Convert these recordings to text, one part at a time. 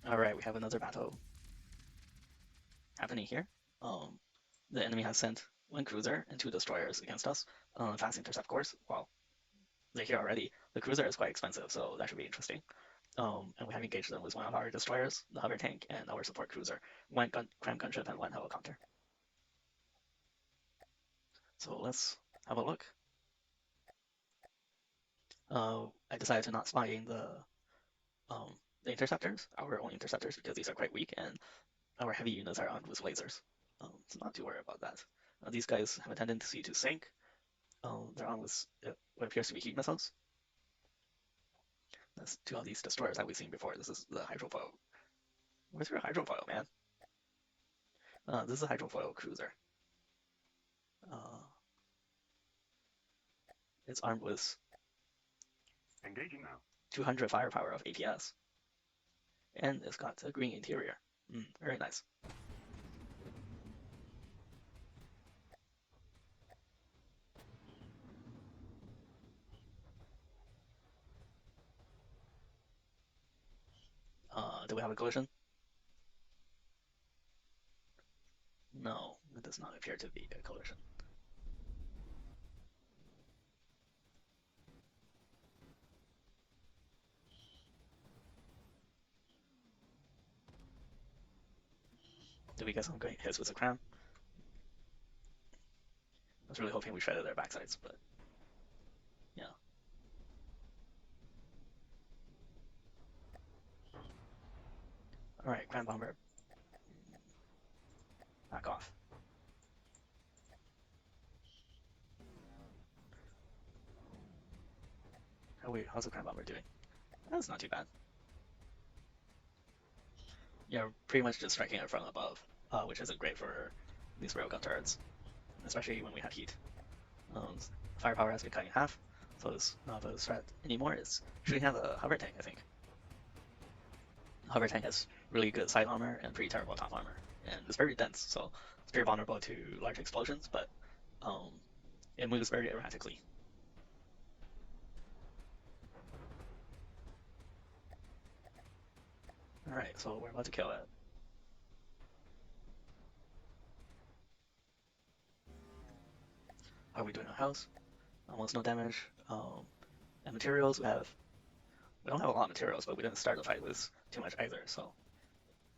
Alright, we have another battle happening here. The enemy has sent one cruiser and two destroyers against us on a fast intercept course. Well, they're here already. The cruiser is quite expensive, so that should be interesting. And we have engaged them with one of our destroyers, the hover tank, and our support cruiser, one cram gunship and one helicopter. So let's have a look. I decided to not spy in the interceptors, our own interceptors, because these are quite weak, and our heavy units are armed with lasers. So not too worried about that. These guys have a tendency to sink. They're armed with what appears to be heat missiles. That's two of these destroyers that we've seen before. This is the hydrofoil. Where's your hydrofoil, man? This is a hydrofoil cruiser. It's armed with Engaging now. 200 firepower of APS. And it's got a green interior. Very nice. Do we have a collision? No, it does not appear to be a collision. Did we get some great hits with the cram? I was really hoping we shredded their backsides, but yeah. Alright, cram bomber. Back off. How's the cram bomber doing? That's not too bad. Yeah, pretty much just striking it from above, which isn't great for these railgun turrets, especially when we have heat. Firepower has been cut in half, so it's not a threat anymore. It's shooting at the hover tank, I think. The hover tank has really good side armor and pretty terrible top armor, and it's very dense, so it's very vulnerable to large explosions, but it moves very erratically. Alright, so we're about to kill it. How are we doing on house? Almost no damage. And materials, we don't have a lot of materials, but we didn't start the fight with too much either, so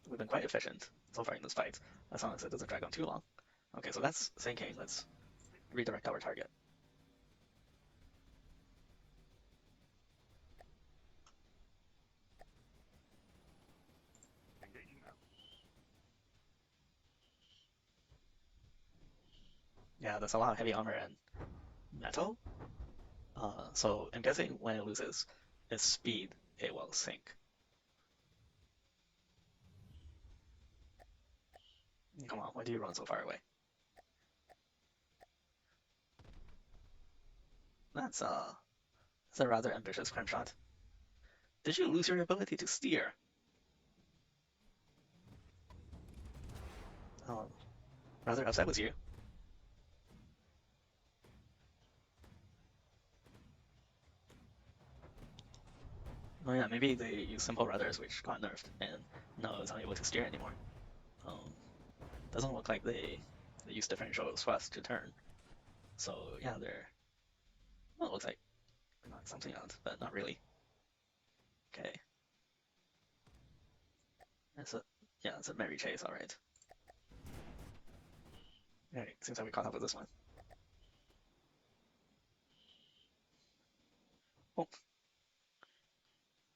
we've been quite efficient so far in this fight, as long as it doesn't drag on too long. Okay, so that's sinking. Let's redirect our target. Engaging now. Yeah, there's a lot of heavy armor and metal. So I'm guessing when it loses its speed, it will sink. Come on, why do you run so far away? That's a rather ambitious cram shot. Did you lose your ability to steer? Oh, rather upset with you. Oh yeah, maybe they use simple rudders which got nerfed and now it's unable to steer anymore. Um, doesn't look like they use differential thrust to turn. So yeah, well, it looks like knocked something out, but not really. Okay. That's a yeah, it's a merry chase, alright. Alright, seems like we caught up with this one.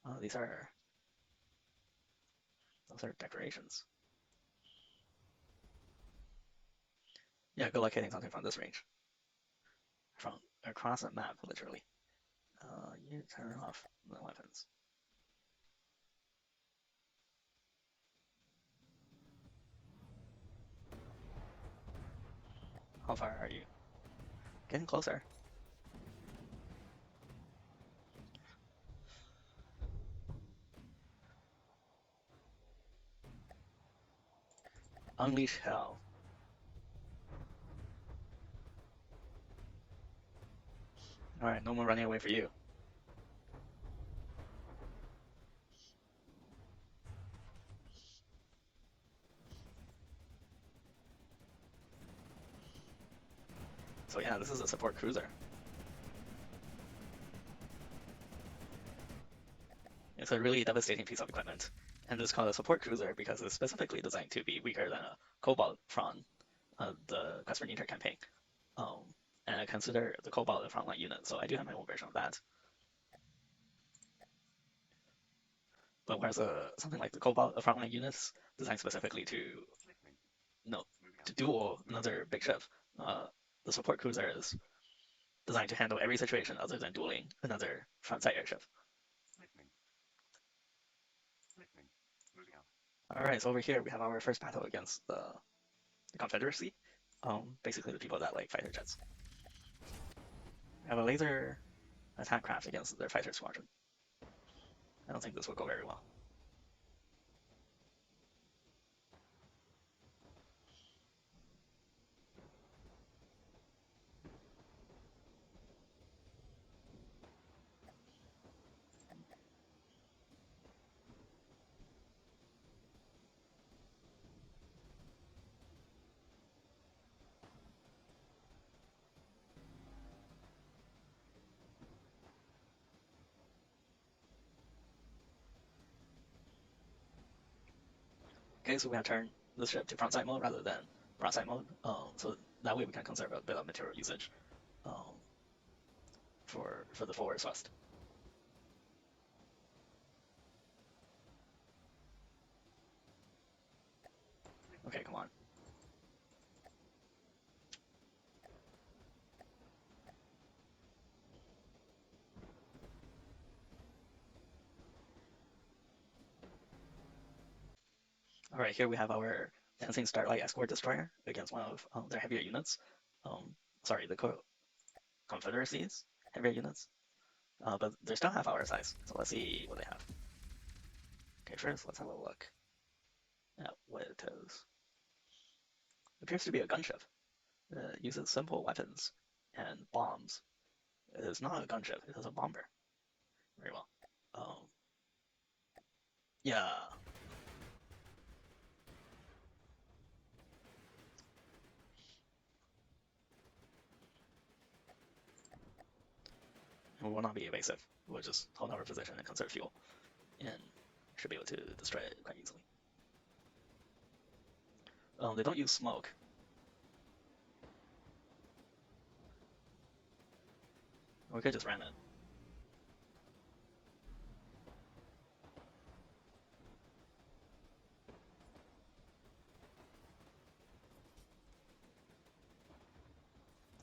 Oh, these are those are decorations. Yeah, good luck hitting something from this range. From across the map, literally. You turn off the weapons. How far are you? Getting closer. Unleash hell. Alright, no more running away for you. So yeah, this is a support cruiser. It's a really devastating piece of equipment, and it's called a support cruiser because it's specifically designed to be weaker than a Cobalt from the Quest for Neutral campaign. Um, and I consider the Cobalt a frontline unit, so I do have my own version of that. But whereas something like the Cobalt, a frontline unit designed specifically to to duel another big ship, uh, the support cruiser is designed to handle every situation other than dueling another frontside airship. Alright, so over here we have our first battle against the Confederacy. Basically the people that like fighter jets. We have a laser attack craft against their fighter squadron. I don't think this will go very well. Okay, so we have turned the ship to frontside mode rather than broadside mode. So that way we can conserve a bit of material usage um, for the forward thrust. Okay, come on. Alright, here we have our Dancing Starlight Escort Destroyer against one of their heavier units. Um, sorry, the Confederacy's heavier units. But they're still half our size, so let's see what they have. Okay, first let's have a look at what it is. It appears to be a gunship. It uses simple weapons and bombs. It is not a gunship, it is a bomber. Very well. Yeah. We will not be evasive. We'll just hold our position and conserve fuel. And should be able to destroy it quite easily. They don't use smoke. We could just ram it.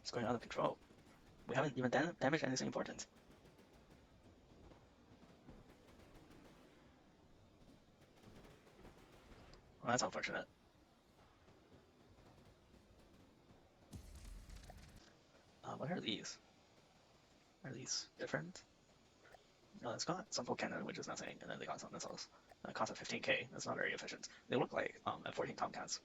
It's going out of control. We haven't even damaged anything important. Well, that's unfortunate. What are these? Are these different? No, it's got some full cannon, which is nothing, and then they got some missiles. Cost of 15k. That's not very efficient. They look like F-14 Tomcats.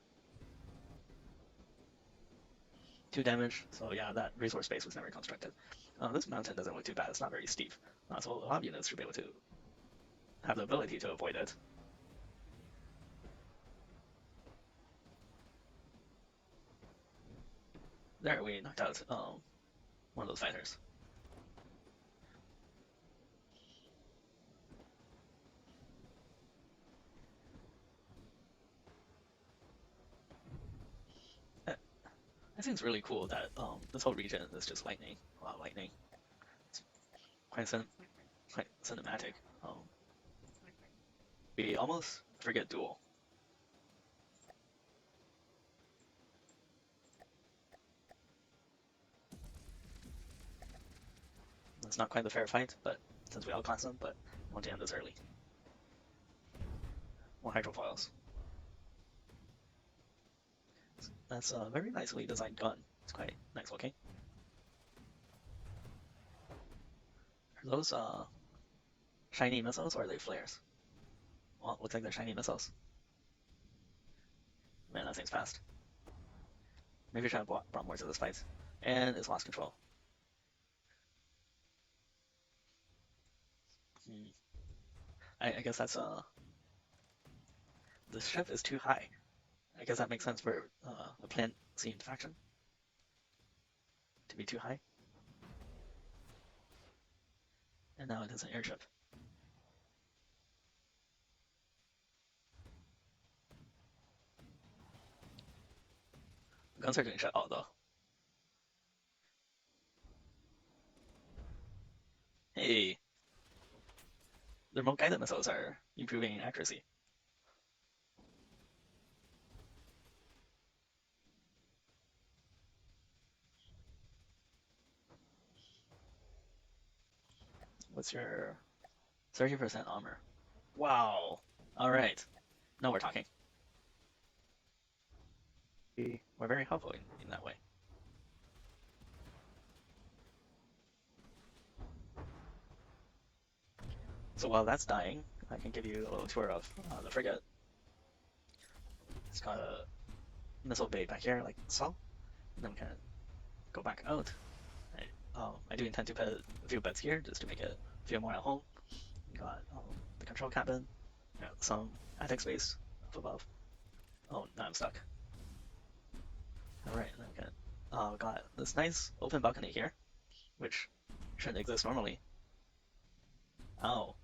2 damage, so yeah, that resource base was never constructed. This mountain doesn't look too bad. It's not very steep, so a lot of units should be able to have the ability to avoid it. There, we knocked out one of those fighters. I think it's really cool that this whole region is just lightning. Wow, lightning. It's quite cinematic. We almost forget duel. It's not quite the fair fight, but since we outclass them, but I want to end this early. More hydrofoils. That's a very nicely designed gun. It's quite nice looking. Are those shiny missiles or are they flares? Well, it looks like they're shiny missiles. Man, that thing's fast. Maybe we should have brought more to this fight. And it's lost control. I guess that's the ship is too high. I guess that makes sense for a plant-themed faction. be too high. And now it is an airship. Guns are doing shut out though. Hey, the remote guided missiles are improving accuracy. What's your 30% armor? Wow. All right. Now we're talking. We're very helpful in that way. So while that's dying, I can give you a little tour of the frigate. It's got a missile bay back here, like so. And then we can go back out. I do intend to put a few beds here just to make it feel more at home. Got the control cabin, some attic space up above. Oh, now I'm stuck. Alright, then we can. Got this nice open balcony here, which shouldn't exist normally. Oh.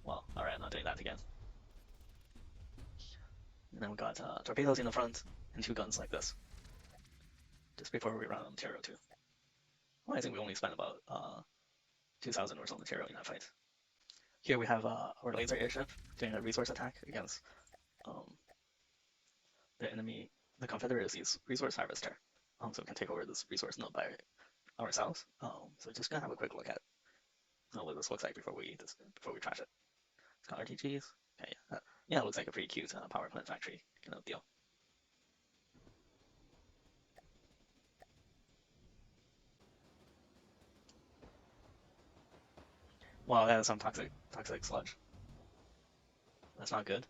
Well, alright, I'm not doing that again. And then we got torpedoes in the front and 2 guns like this. Just before we run out of material too. Well, I think we only spent about 2,000 or so material in that fight. Here we have our laser airship doing a resource attack against the enemy, the Confederacy's resource harvester. So we can take over this resource node by ourselves. So just gonna have a quick look at what this looks like before we trash it. It's got RTGs. Okay, yeah, it looks like a pretty cute power plant factory kind of deal. Wow, that is some toxic sludge. That's not good.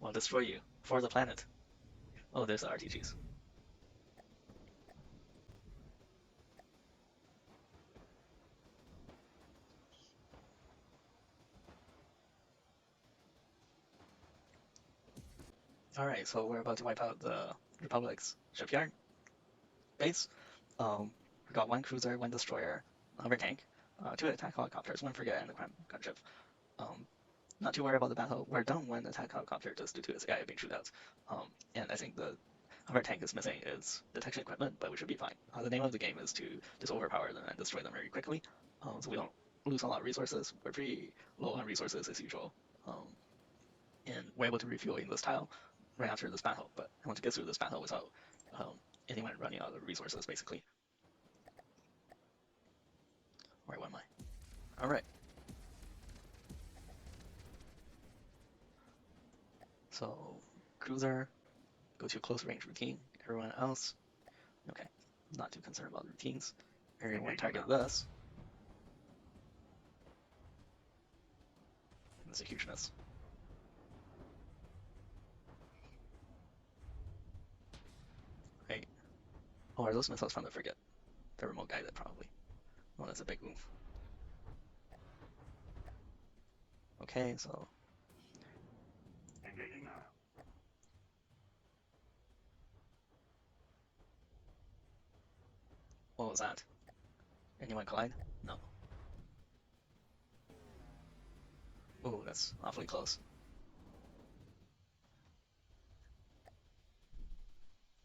We'll destroy you for the planet. Oh, there's the RTGs. Alright, so we're about to wipe out the Republic's shipyard base. We got 1 cruiser, 1 destroyer, hover tank, 2 attack helicopters, 1 frigate, and a gunship. Not too worried about the battle. We're done when the attack helicopter just due to its AI being shootouts. And I think the hover tank is missing its detection equipment, but we should be fine. The name of the game is to just overpower them and destroy them very quickly, so we don't lose a lot of resources. We're pretty low on resources as usual, and we're able to refuel in this tile right after this battle. But I want to get through this battle without anyone running out of resources, basically. Where am I? All right. So cruiser, go to close range routine. Everyone else, okay, not too concerned about routines. Everyone target this. That's a huge miss. Right. Oh, are those missiles from the frigate? They're remote guided, probably. Oh, that's a big oomph. Okay, so. Engaging now. What was that? Anyone collide? No. Oh, that's awfully close.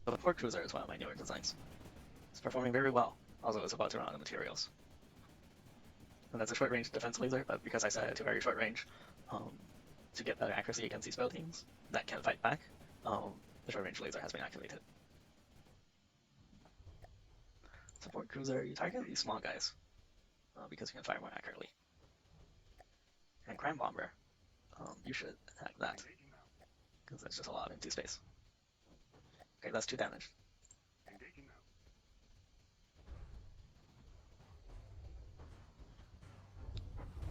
But the port cruiser is one of my newer designs. It's performing very well, although it's about to run out of materials. And that's a short-range defense laser, but because I set it to very short range, to get better accuracy against these spell teams that can fight back, the short-range laser has been activated. Support cruiser, you target these small guys, because you can fire more accurately. And crime bomber, you should attack that, because there's just a lot of empty space. Okay, that's 2 damage. Engaging now.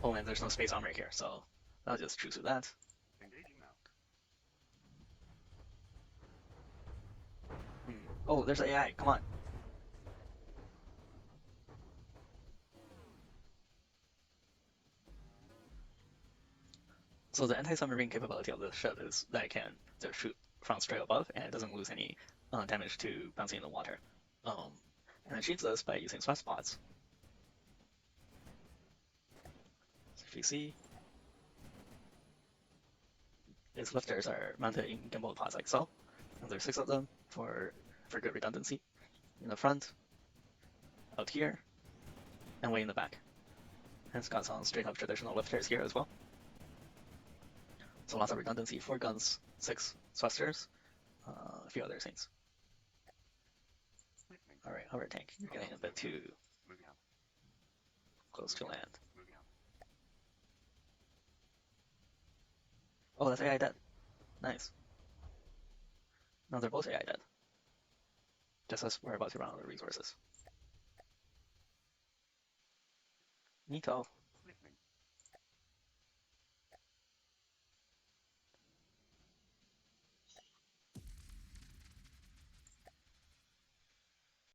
Oh, and there's no space armor here, so I'll just choose through that. Engaging now. Oh, there's AI, come on. So the anti-submarine capability of this ship is that it can just shoot from straight above and it doesn't lose any damage to bouncing in the water. And achieves this by using sweat spots. So if you see, its lifters are mounted in gimbal pods like so. And there's 6 of them for good redundancy. In the front, out here, and way in the back. And it's got some straight up traditional lifters here as well. So lots of redundancy, 4 guns, 6 thrusters, a few other things. Alright, hover tank, you're getting a bit too close to land. Oh, that's AI dead. Nice. No, they're both AI dead. Just as we're about to run out of resources. Neato.